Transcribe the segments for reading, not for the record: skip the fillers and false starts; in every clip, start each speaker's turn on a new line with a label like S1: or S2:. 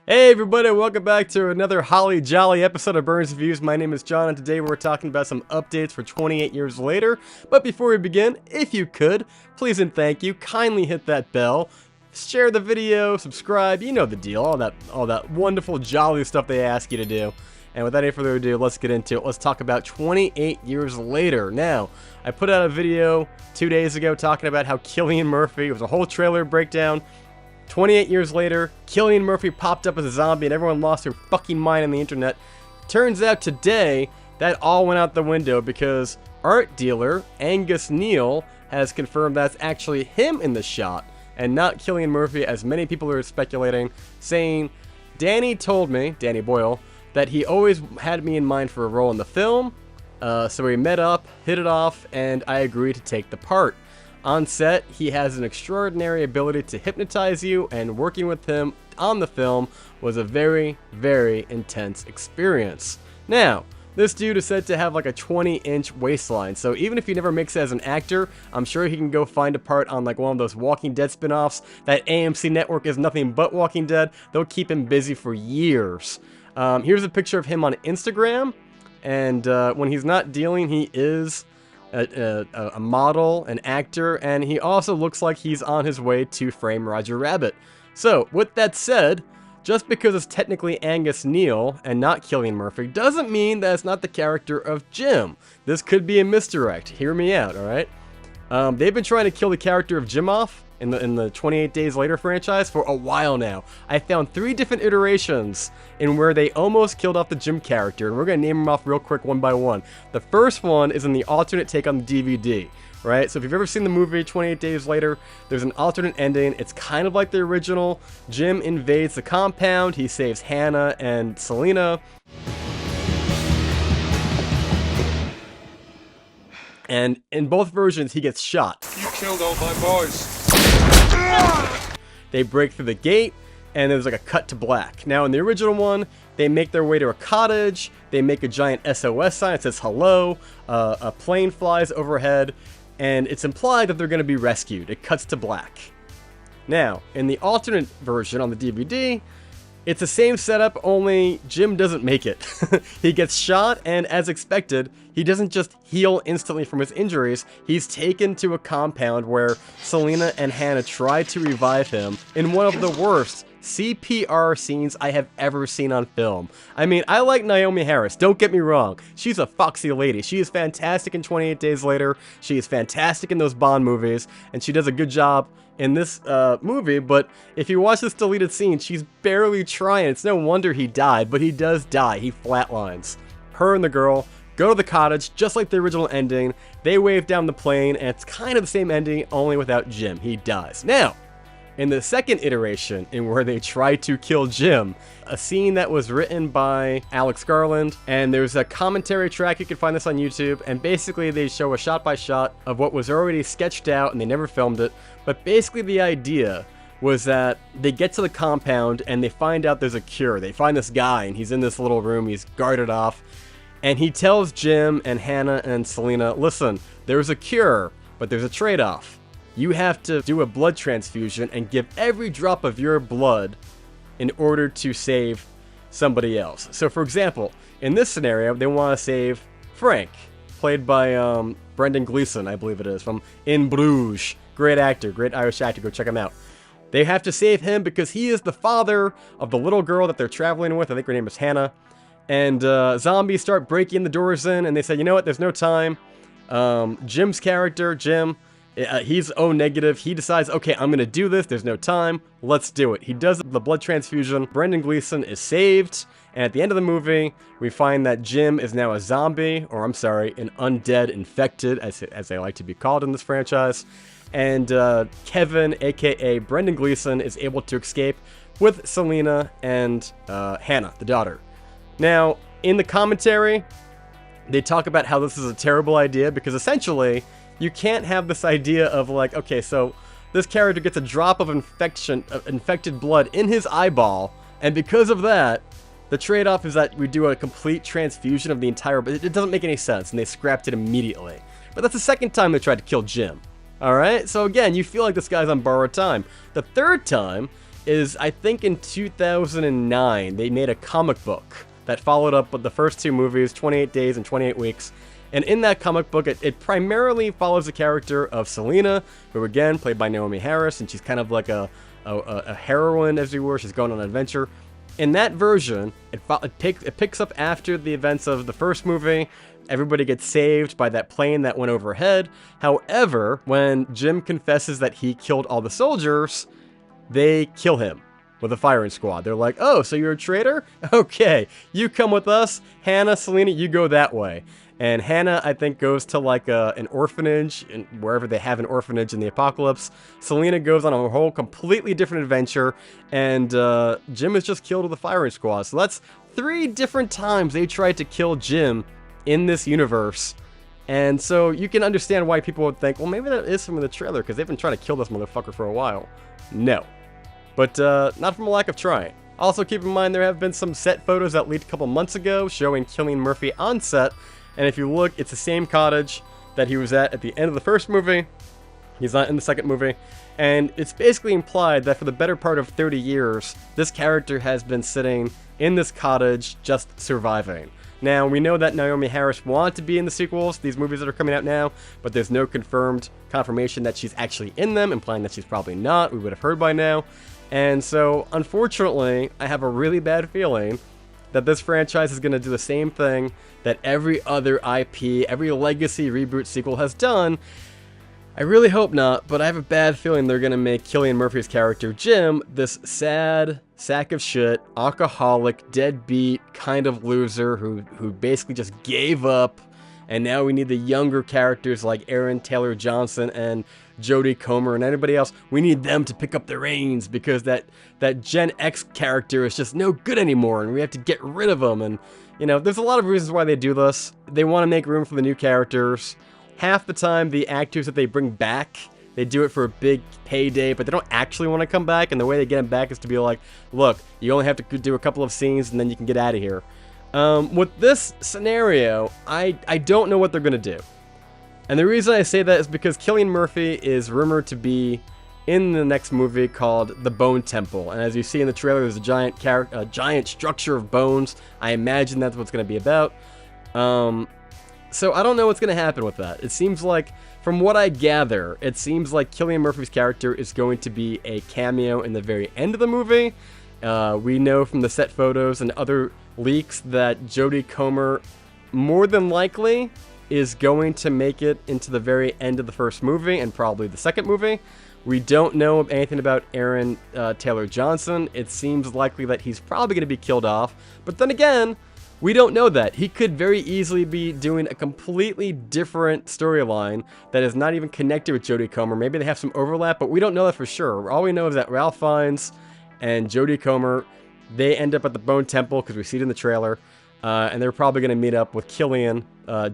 S1: Hey everybody, welcome back to another holly jolly episode of Burns Reviews. My name is John and today we're talking about some updates for 28 years later. But before we begin, if you could, please and thank you, kindly hit that bell, share the video, subscribe, you know the deal, all that wonderful jolly stuff they ask you to do. And without any further ado, let's get into it. Let's talk about 28 years later. Now, I put out a video 2 days ago talking about how Cillian Murphy, it was a whole trailer breakdown. 28 years later, Cillian Murphy popped up as a zombie and everyone lost their fucking mind on the internet. Turns out today, that all went out the window because art dealer Angus Neal has confirmed that's actually him in the shot and not Cillian Murphy as many people are speculating, saying, Danny told me, Danny Boyle, that he always had me in mind for a role in the film, so we met up, hit it off, and I agreed to take the part. On set, he has an extraordinary ability to hypnotize you, and working with him on the film was a very, very intense experience. Now, this dude is said to have like a 20-inch waistline, so even if he never makes it as an actor, I'm sure he can go find a part on like one of those Walking Dead spin-offs. That AMC network is nothing but Walking Dead. They'll keep him busy for years. Here's a picture of him on Instagram, and when he's not dealing, he is a model, an actor, and he also looks like he's on his way to frame Roger Rabbit. So, with that said, just because it's technically Angus Neal and not Cillian Murphy doesn't mean that it's not the character of Jim. This could be a misdirect. Hear me out, alright? They've been trying to kill the character of Jim off in the 28 Days Later franchise for a while now. I found 3 different iterations in where they almost killed off the Jim character, and we're going to name them off real quick one by one. The first one is in the alternate take on the DVD, right? So if you've ever seen the movie 28 Days Later, there's an alternate ending. It's kind of like the original. Jim invades the compound, he saves Hannah and Selena, and in both versions he gets shot.
S2: You killed all my boys.
S1: They break through the gate, and there's like a cut to black. Now, in the original one, they make their way to a cottage, they make a giant SOS sign that says hello, a plane flies overhead, and it's implied that they're going to be rescued. It cuts to black. Now, in the alternate version on the DVD, it's the same setup, only Jim doesn't make it. He gets shot, and as expected, he doesn't just heal instantly from his injuries. He's taken to a compound where Selena and Hannah try to revive him in one of the worst CPR scenes I have ever seen on film. I mean, I like Naomi Harris, don't get me wrong. She's a foxy lady. She is fantastic in 28 Days Later. She is fantastic in those Bond movies, and she does a good job in this movie, but if you watch this deleted scene, she's barely trying. It's no wonder he died, but he does die. He flatlines. Her and the girl go to the cottage, just like the original ending. They wave down the plane, and it's kind of the same ending, only without Jim. He dies. Now, in the second iteration, in where they try to kill Jim, a scene that was written by Alex Garland, and there's a commentary track, you can find this on YouTube, and basically they show a shot-by-shot of what was already sketched out, and they never filmed it, but basically the idea was that they get to the compound, and they find out there's a cure. They find this guy, and he's in this little room, he's guarded off, and he tells Jim and Hannah and Selena, listen, there's a cure, but there's a trade-off. You have to do a blood transfusion and give every drop of your blood in order to save somebody else. So for example, in this scenario, they want to save Frank, played by Brendan Gleeson, I believe it is, from In Bruges. Great actor, great Irish actor, go check him out. They have to save him because he is the father of the little girl that they're traveling with. I think her name is Hannah. And zombies start breaking the doors in, and they say, you know what, there's no time. Jim's character, Jim, he's O negative. He decides, okay, I'm going to do this. There's no time. Let's do it. He does the blood transfusion. Brendan Gleeson is saved. And at the end of the movie, we find that Jim is now a zombie, or I'm sorry, an undead infected, as they like to be called in this franchise. And Kevin, aka Brendan Gleeson, is able to escape with Selena and Hannah, the daughter. Now, in the commentary, they talk about how this is a terrible idea because essentially, you can't have this idea of like, okay, so this character gets a drop of infected blood in his eyeball, and because of that, the trade-off is that we do a complete transfusion of the entire, but it doesn't make any sense, and they scrapped it immediately. But that's the second time they tried to kill Jim. Alright, so again, you feel like this guy's on borrowed time. The third time is I think in 2009 they made a comic book that followed up with the first two movies, 28 Days and 28 Weeks. And in that comic book, it primarily follows the character of SIENNA, who again, played by Naomie Harris, and she's kind of like a heroine, as you were. She's going on an adventure. In that version, it picks up after the events of the first movie. Everybody gets saved by that plane that went overhead. However, when Jim confesses that he killed all the soldiers, they kill him with a firing squad. They're like, oh, so you're a traitor? Okay, you come with us. Hannah, SIENNA, you go that way. And Hannah, I think, goes to like an orphanage, wherever they have an orphanage in the apocalypse. SIENNA goes on a whole completely different adventure, and Jim is just killed with a firing squad. So that's 3 different times they tried to kill Jim in this universe. And so you can understand why people would think, well, maybe that is from the trailer, because they've been trying to kill this motherfucker for a while. No. But not from a lack of trying. Also, keep in mind there have been some set photos that leaked a couple months ago showing Cillian Murphy on set. And if you look, it's the same cottage that he was at the end of the first movie. He's not in the second movie. And it's basically implied that for the better part of 30 years, this character has been sitting in this cottage just surviving. Now, we know that Naomie Harris wanted to be in the sequels, these movies that are coming out now, but there's no confirmation that she's actually in them, implying that she's probably not. We would have heard by now. And so, unfortunately, I have a really bad feeling that this franchise is going to do the same thing that every other IP, every legacy reboot sequel has done. I really hope not, but I have a bad feeling they're going to make Cillian Murphy's character, Jim, this sad sack of shit, alcoholic, deadbeat kind of loser who basically just gave up, and now we need the younger characters like Aaron Taylor Johnson and Jodie Comer and anybody else. We need them to pick up the reins because that Gen X character is just no good anymore, and we have to get rid of them. And you know, there's a lot of reasons why they do this. They want to make room for the new characters. Half the time, the actors that they bring back, they do it for a big payday, but they don't actually want to come back, and the way they get them back is to be like, look, you only have to do a couple of scenes, and then you can get out of here. With this scenario, I don't know what they're going to do. And the reason I say that is because Cillian Murphy is rumored to be in the next movie called The Bone Temple. And as you see in the trailer, there's a giant structure of bones. I imagine that's what it's going to be about. So I don't know what's going to happen with that. It seems like, from what I gather, it seems like Cillian Murphy's character is going to be a cameo in the very end of the movie. We know from the set photos and other leaks that Jodie Comer, more than likely, is going to make it into the very end of the first movie and probably the second movie. We don't know anything about Aaron Taylor Johnson. It seems likely that he's probably going to be killed off. But then again, we don't know that. He could very easily be doing a completely different storyline that is not even connected with Jodie Comer. Maybe they have some overlap, but we don't know that for sure. All we know is that Ralph Fiennes and Jodie Comer, they end up at the Bone Temple because we see it in the trailer. And they're probably going to meet up with Cillian,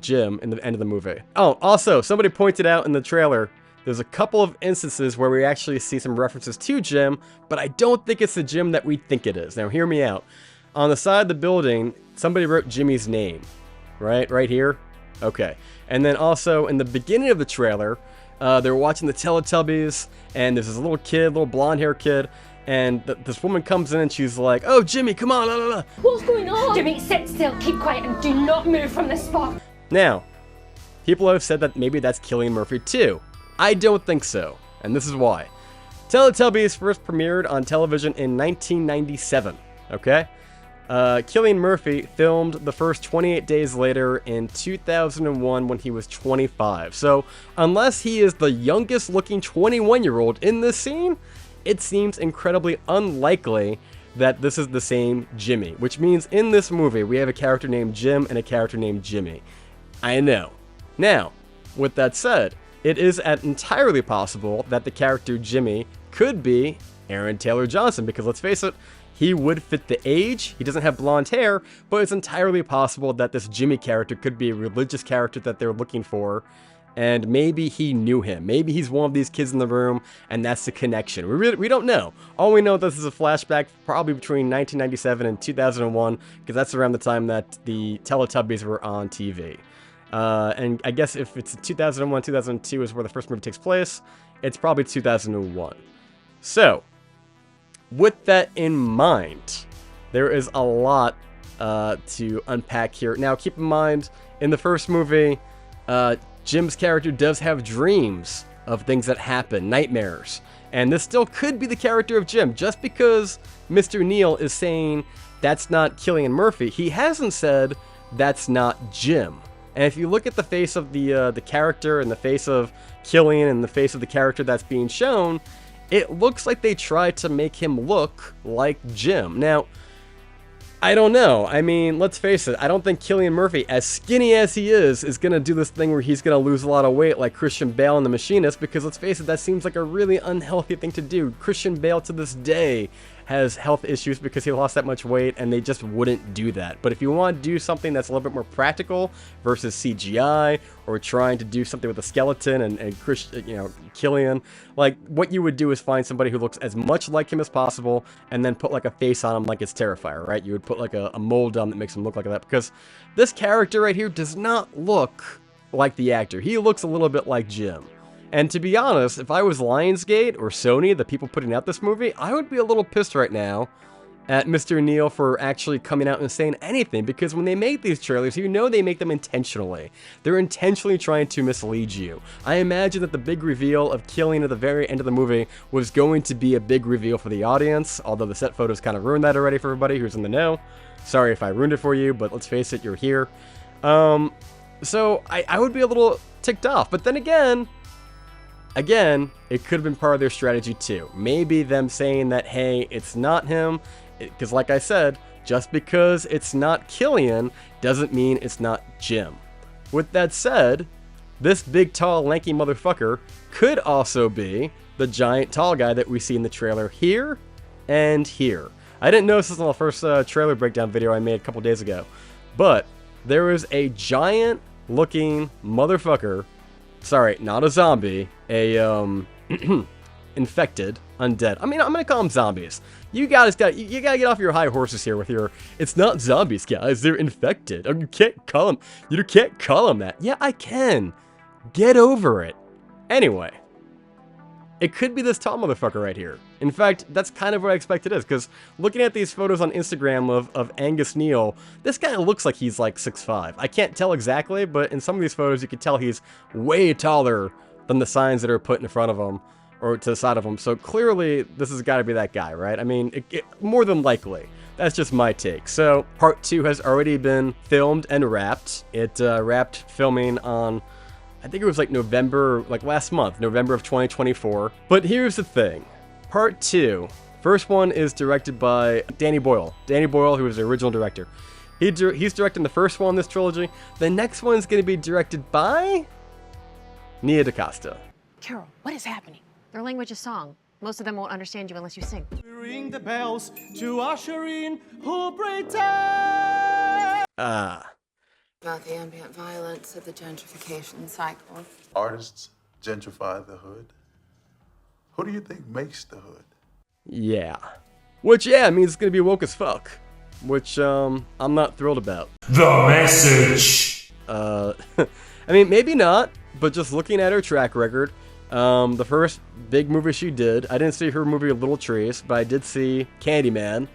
S1: Jim, in the end of the movie. Oh, also, somebody pointed out in the trailer, there's a couple of instances where we actually see some references to Jim, but I don't think it's the Jim that we think it is. Now, hear me out. On the side of the building, somebody wrote Jimmy's name, right? Right here? Okay. And then also, in the beginning of the trailer, they're watching the Teletubbies, and there's this little kid, little blonde-haired kid, and this woman comes in and she's like, oh, Jimmy, come on, la, la, la.
S2: What's going on? Jimmy, sit still, keep quiet, and do not move from this spot.
S1: Now, people have said that maybe that's Cillian Murphy too. I don't think so, and this is why. Teletubbies first premiered on television in 1997, okay? Cillian Murphy filmed the first 28 days later in 2001 when he was 25. So, unless he is the youngest looking 21-year-old in this scene, it seems incredibly unlikely that this is the same Jimmy, which means in this movie we have a character named Jim and a character named Jimmy. I know. Now, with that said, it is entirely possible that the character Jimmy could be Aaron Taylor Johnson, because let's face it, he would fit the age. He doesn't have blonde hair, but it's entirely possible that this Jimmy character could be a religious character that they're looking for. And maybe he knew him. Maybe he's one of these kids in the room, and that's the connection. We don't know. All we know, this is a flashback probably between 1997 and 2001, because that's around the time that the Teletubbies were on TV. And I guess if it's 2001, 2002 is where the first movie takes place, it's probably 2001. So, with that in mind, there is a lot to unpack here. Now, keep in mind, in the first movie, Jim's character does have dreams of things that happen, nightmares. And this still could be the character of Jim. Just because Mr. Neal is saying that's not Cillian Murphy, he hasn't said that's not Jim. And if you look at the face of the character and the face of Cillian and the face of the character that's being shown, it looks like they tried to make him look like Jim. Now, I don't know. I mean, let's face it. I don't think Cillian Murphy, as skinny as he is going to do this thing where he's going to lose a lot of weight like Christian Bale in The Machinist, because let's face it, that seems like a really unhealthy thing to do. Christian Bale to this day has health issues because he lost that much weight, and they just wouldn't do that. But if you want to do something that's a little bit more practical versus CGI, or trying to do something with a skeleton and Christian, Cillian, like, what you would do is find somebody who looks as much like him as possible, and then put like a face on him like it's Terrifier, right? You would put like a mold on that makes him look like that, because this character right here does not look like the actor. He looks a little bit like Jim. And to be honest, if I was Lionsgate or Sony, the people putting out this movie, I would be a little pissed right now at Mr. Neal for actually coming out and saying anything, because when they make these trailers, you know they make them intentionally. They're intentionally trying to mislead you. I imagine that the big reveal of Cillian at the very end of the movie was going to be a big reveal for the audience, although the set photos kind of ruined that already for everybody who's in the know. Sorry if I ruined it for you, but let's face it, you're here. So I would be a little ticked off, but then again, it could have been part of their strategy too. Maybe them saying that, hey, it's not him, because like I said, just because it's not Cillian doesn't mean it's not Jim. With that said, this big, tall, lanky motherfucker could also be the giant, tall guy that we see in the trailer here and here. I didn't notice this on the first trailer breakdown video I made a couple days ago, but there is a giant-looking motherfucker. Sorry, not a zombie, a, infected undead. I mean, I'm gonna call them zombies. You guys you gotta get off your high horses here with your, it's not zombies, guys, they're infected. You can't call them that. Yeah, I can. Get over it. Anyway, it could be this tall motherfucker right here. In fact, that's kind of what I expect it is, because looking at these photos on Instagram of Angus Neal, this guy looks like he's like 6'5". I can't tell exactly, but in some of these photos you can tell he's way taller than the signs that are put in front of him, or to the side of him. So clearly, this has got to be that guy, right? I mean, more than likely. That's just my take. So, part 2 has already been filmed and wrapped. It wrapped filming on, I think it was like November, like last month, November of 2024. But here's the thing. Part 2. First one is directed by Danny Boyle. Danny Boyle, who was the original director. He's directing the first one in this trilogy. The next one's going to be directed by Nia DaCosta.
S3: Carol, what is happening? Their language is song. Most of them won't understand you unless you sing.
S4: Ring the bells to usher in who pretend.
S5: About the ambient violence of the gentrification cycle.
S6: Artists gentrify the hood. Who do you think makes the hood?
S1: Yeah. Which, yeah, means it's gonna be woke as fuck. Which, I'm not thrilled about.
S4: The message.
S1: I mean, maybe not, but just looking at her track record, the first big movie she did, I didn't see her movie Little Trees, but I did see Candyman.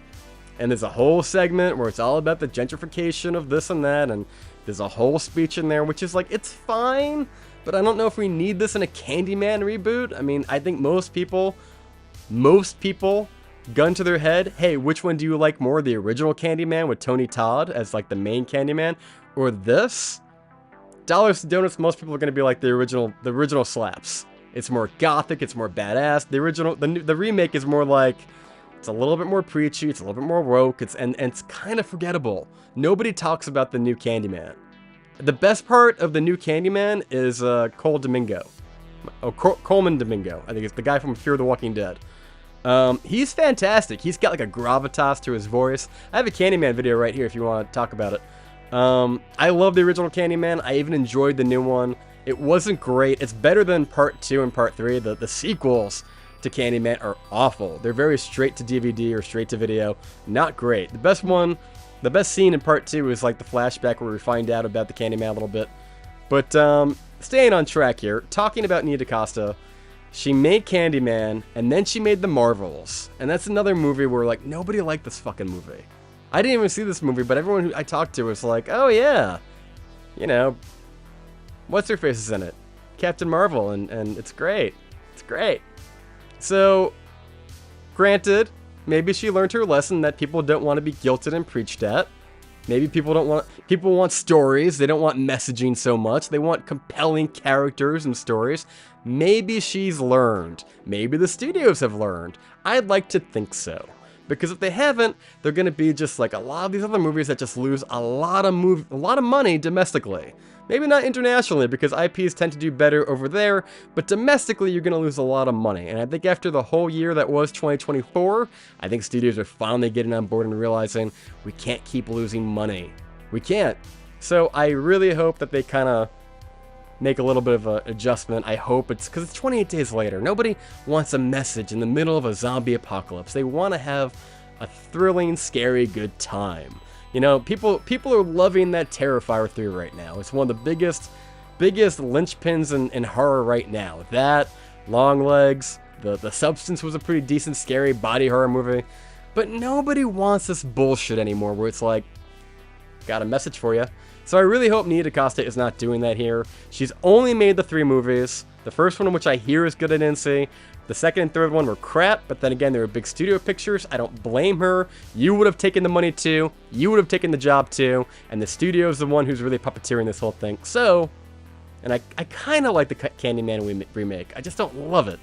S1: And there's a whole segment where it's all about the gentrification of this and that, and there's a whole speech in there, which is like, it's fine, but I don't know if we need this in a Candyman reboot. I mean, I think most people, gun to their head, hey, which one do you like more, the original Candyman with Tony Todd as like the main Candyman, or this? Dollars to Donuts, most people are going to be like the original slaps. It's more gothic, it's more badass. The remake is more like, it's a little bit more preachy, it's a little bit more woke, and it's kind of forgettable. Nobody talks about the new Candyman. The best part of the new Candyman is Coleman Domingo. I think it's the guy from Fear the Walking Dead. He's fantastic. He's got like a gravitas to his voice. I have a Candyman video right here if you want to talk about it. I love the original Candyman. I even enjoyed the new one. It wasn't great. It's better than part 2 and part 3. The sequels to Candyman are awful. They're very straight to DVD or straight to video. Not great. The best scene in part 2 is like the flashback where we find out about the Candyman a little bit. But staying on track here, talking about Nia DaCosta, She made Candyman, and then she made The Marvels. And that's another movie where, like, nobody liked this fucking movie. I didn't even see this movie, but everyone who I talked to was like, oh yeah, you know, what's-her-face is in it? Captain Marvel, and it's great. It's great. So, granted, maybe she learned her lesson that people don't want to be guilted and preached at. Maybe people want stories. They don't want messaging so much. They want compelling characters and stories. Maybe she's learned. Maybe the studios have learned. I'd like to think so. Because if they haven't, they're going to be just like a lot of these other movies that just lose a lot of money domestically. Maybe not internationally, because IPs tend to do better over there, but domestically you're going to lose a lot of money. And I think after the whole year that was 2024, I think studios are finally getting on board and realizing we can't keep losing money. We can't. So I really hope that they kind of make a little bit of an adjustment. I hope it's because it's 28 days later. Nobody wants a message in the middle of a zombie apocalypse. They want to have a thrilling, scary, good time. You know, people are loving that Terrifier 3 right now. It's one of the biggest linchpins in horror right now. That, Longlegs, the Substance was a pretty decent, scary body horror movie. But nobody wants this bullshit anymore where it's like, got a message for you. So I really hope Nia DaCosta is not doing that here. She's only made the 3 movies. The first one, which I hear is good, I didn't see. The second and third one were crap, but then again, they were big studio pictures. I don't blame her. You would have taken the money too. You would have taken the job too. And the studio's the one who's really puppeteering this whole thing. So, and I kind of like the Candyman remake. I just don't love it.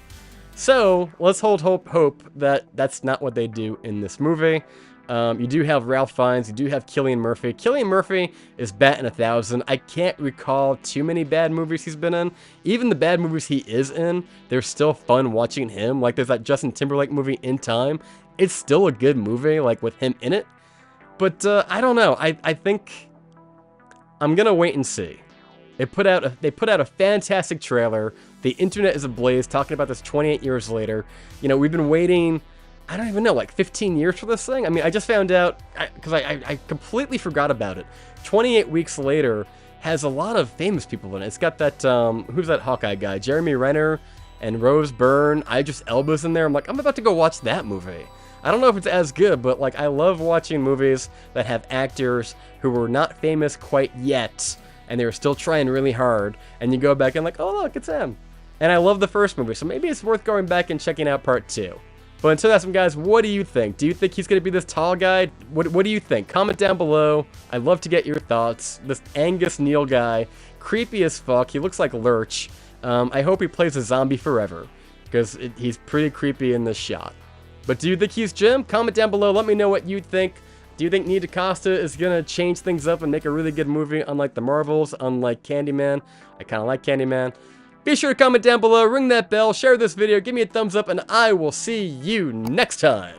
S1: So, let's hold hope that that's not what they do in this movie. You do have Ralph Fiennes, you do have Cillian Murphy. Cillian Murphy is batting 1,000. I can't recall too many bad movies he's been in. Even the bad movies he is in, they're still fun watching him. Like, there's that Justin Timberlake movie, In Time. It's still a good movie, like, with him in it. But, I don't know. I think I'm gonna wait and see. They put out a fantastic trailer. The internet is ablaze talking about this 28 years later. You know, we've been waiting, I don't even know, like 15 years for this thing? I mean, I just found out, because I completely forgot about it. 28 weeks later has a lot of famous people in it. It's got that, who's that Hawkeye guy? Jeremy Renner and Rose Byrne. Idris Elba's in there. I'm like, I'm about to go watch that movie. I don't know if it's as good, but like, I love watching movies that have actors who were not famous quite yet, and they were still trying really hard, and you go back and like, oh look, it's him. And I love the first movie, so maybe it's worth going back and checking out part 2. But until that, guys, what do you think? Do you think he's going to be this tall guy? What do you think? Comment down below. I'd love to get your thoughts. This Angus Neal guy, creepy as fuck. He looks like Lurch. I hope he plays a zombie forever, because he's pretty creepy in this shot. But do you think he's Jim? Comment down below. Let me know what you think. Do you think Nia DaCosta is going to change things up and make a really good movie, unlike The Marvels, unlike Candyman? I kind of like Candyman. Be sure to comment down below, ring that bell, share this video, give me a thumbs up, and I will see you next time.